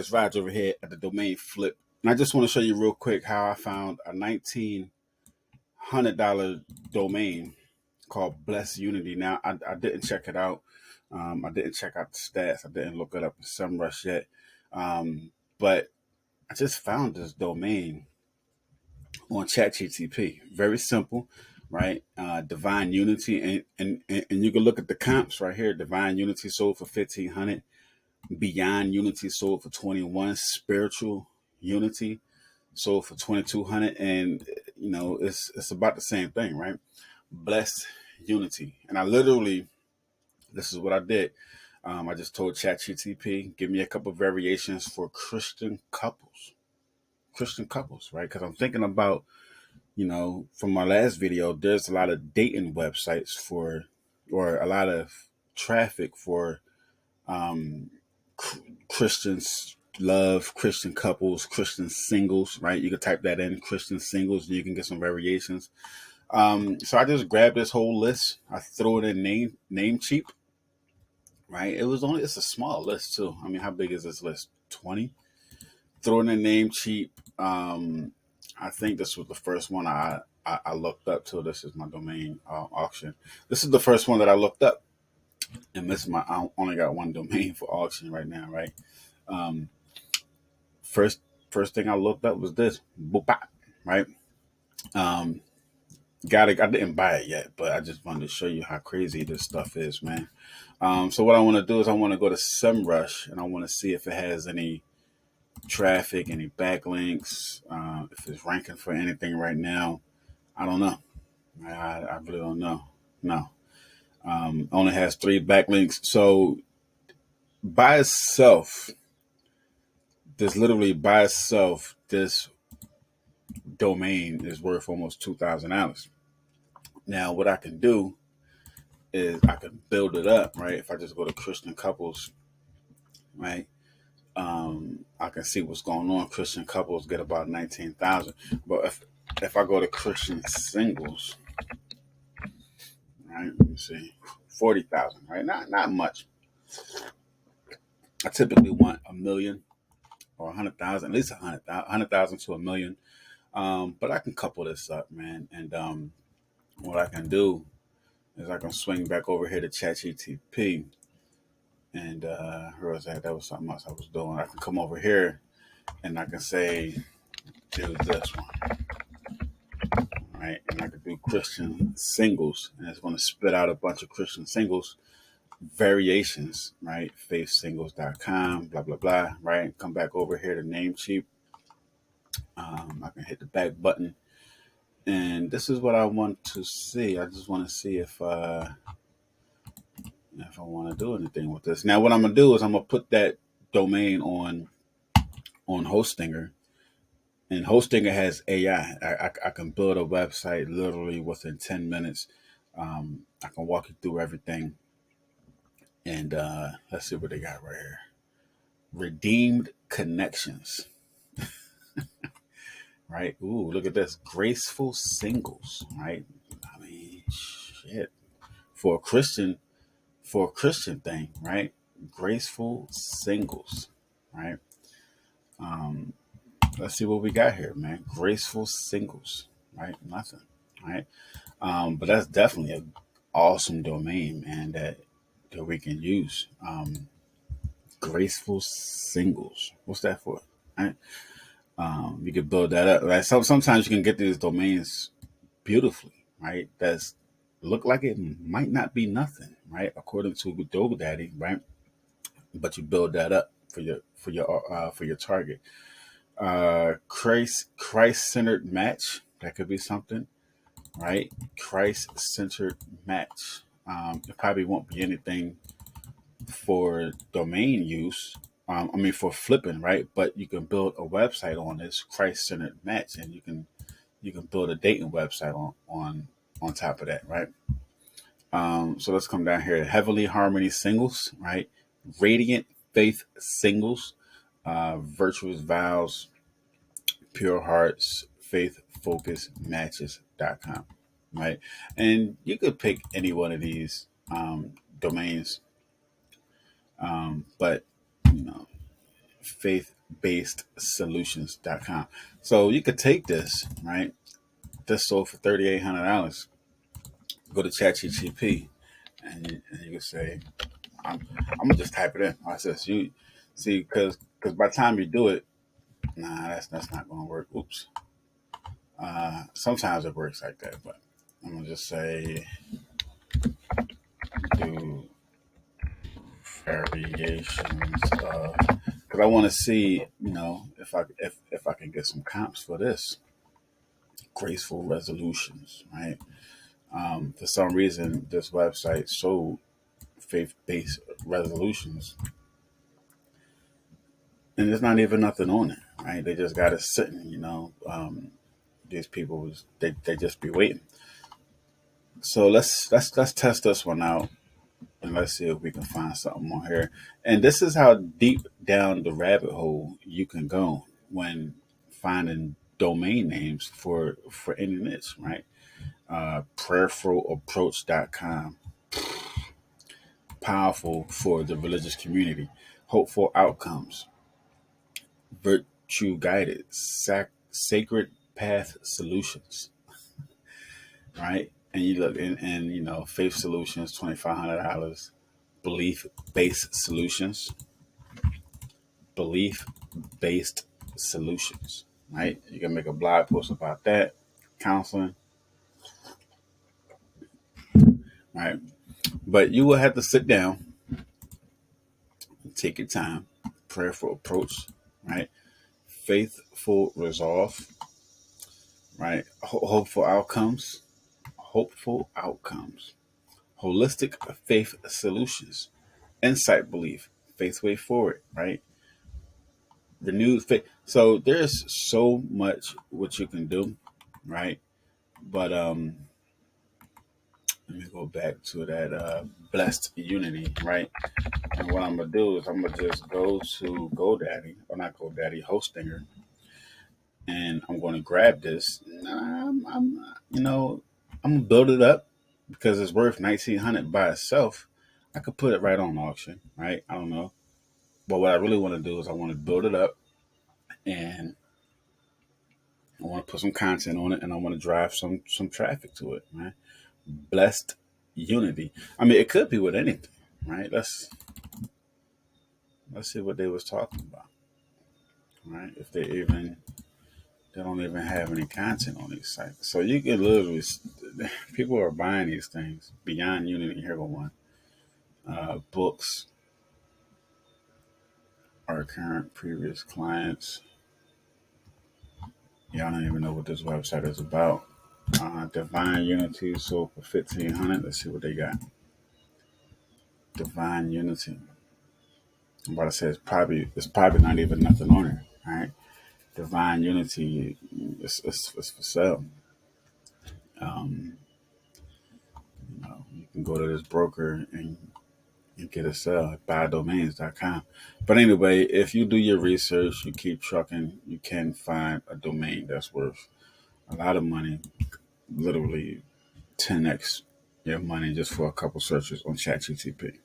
It's Raj over here at the domain flip. And I just want to show you real quick how I found a $1,900 domain called Bless Unity. Now, I didn't check it out. I didn't check out the stats. I didn't look it up in SEMrush yet. But I just found this domain on ChatGPT. Very simple, right? Divine Unity, and you can look at the comps right here. Divine Unity sold for 1,500. Beyond Unity sold for 21. Spiritual Unity sold for 2,200, and it's about the same thing, right? Blessed Unity, and I literally, this is what I did. I just told ChatGPT, give me a couple variations for Christian couples, right? Because I'm thinking about, from my last video, there's a lot of dating websites or a lot of traffic for um, Christians love, Christian couples, Christian singles, right? You can type that in, Christian singles, and you can get some variations. So I just grabbed this whole list. I threw it in name cheap, right? It's a small list too. I mean, how big is this list? 20. Throw it in name cheap. I think this was the first one I looked up to. This is my domain auction. This is the first one that I looked up, and this is I only got one domain for auction right now, right? Um, first first thing I looked up was this Boop, right? Um, got it. I didn't buy it yet, but I just wanted to show you how crazy this stuff is, man. So what I want to do is I want to go to SEMrush and I want to see if it has any traffic, any backlinks, if it's ranking for anything right now. I don't know. I really don't know. No. Only has 3 backlinks. So by itself, this domain is worth almost $2,000. Now, what I can do is I can build it up, right? If I just go to Christian couples, right? I can see what's going on. Christian couples get about 19,000, but if I go to Christian singles, right? Let me see, 40,000, right? Not much. I typically want a million or 100,000, at least 100,000 to a million. But I can couple this up, man. And what I can do is I can swing back over here to ChatGPT, and where was that? That was something else I was doing. I can come over here and I can say, do this one, right? And I can do Christian singles, and it's going to spit out a bunch of Christian singles variations, right? Faithsingles.com, blah blah blah, right? Come back over here to Namecheap. I can hit the back button, and this is what I want to see. I just want to see if I want to do anything with this. Now, what I'm gonna do is I'm gonna put that domain on Hostinger, and Hostinger has AI. I can build a website literally within 10 minutes. I can walk you through everything, and let's see what they got right here. Redeemed connections, right? Ooh, look at this. Graceful singles, right? I mean, shit. For a Christian, for a Christian thing, right? Graceful singles, right? Um, let's see what we got here, man. Graceful singles, right? Nothing, right? But that's definitely an awesome domain, man, that we can use. Graceful singles. What's that for? Right? You can build that up. Right? Sometimes you can get these domains beautifully, right? That's look like it might not be nothing, right? According to GoDaddy, right? But you build that up for your target. Christ centered match, that could be something, right? Christ centered match. It probably won't be anything for domain use. I mean, for flipping, right? But you can build a website on this Christ centered match, and you can build a dating website on top of that, right? So let's come down here. Heavenly Harmony singles, right? Radiant Faith singles, Virtuous Vows, Pure Hearts, Faith Focus Matches.com, right? And you could pick any one of these domains, but you know, faith-based-solutions.com. So you could take this, right? This sold for $3,800. Go to ChatGPT and you can say, I'm gonna just type it in. I says, you see, because by the time you do it, nah, that's not gonna work. Oops. Sometimes it works like that, but I'm gonna just say do variations of, because I want to see, if I can get some comps for this graceful resolutions, right? For some reason, this website sold faith-based resolutions, and there's not even nothing on it, right? They just got it sitting, these people they just be waiting. So let's test this one out, and let's see if we can find something on here. And this is how deep down the rabbit hole you can go when finding domain names for any niche, right? Prayerfulapproach.com, powerful for the religious community, hopeful outcomes, virtue guided, sacred path solutions, right? And you look and faith solutions, $2,500, belief based solutions, belief based solutions, right? You can make a blog post about that, counseling, right? But you will have to sit down, take your time, prayerful approach, right? Faithful resolve, right? Hopeful outcomes, holistic faith solutions, insight belief, faith way forward, right? Renewed faith. So there's so much what you can do, right? But let me go back to that blessed unity, right? And what I'm gonna do is I'm gonna just go to GoDaddy, or not GoDaddy, Hostinger, and I'm gonna grab this. I'm gonna build it up because it's worth 1,900 by itself. I could put it right on auction, right? I don't know, but what I really want to do is I want to build it up, and I want to put some content on it, and I want to drive some traffic to it, right? Blessed unity. I mean, it could be with anything, right? Let's see what they was talking about, right? If they don't even have any content on these sites, so you can literally people are buying these things beyond unity. Here go one. Books, our current previous clients. Yeah, I don't even know what this website is about. Divine Unity sold for 1,500. Let's see what they got. Divine Unity. I'm about to say it's probably not even nothing on it. All right. Divine Unity is for sale. Um, you can go to this broker and get a sell at buydomains.com. But anyway, if you do your research, you keep trucking, you can find a domain that's worth a lot of money, literally 10x your money just for a couple searches on ChatGPT.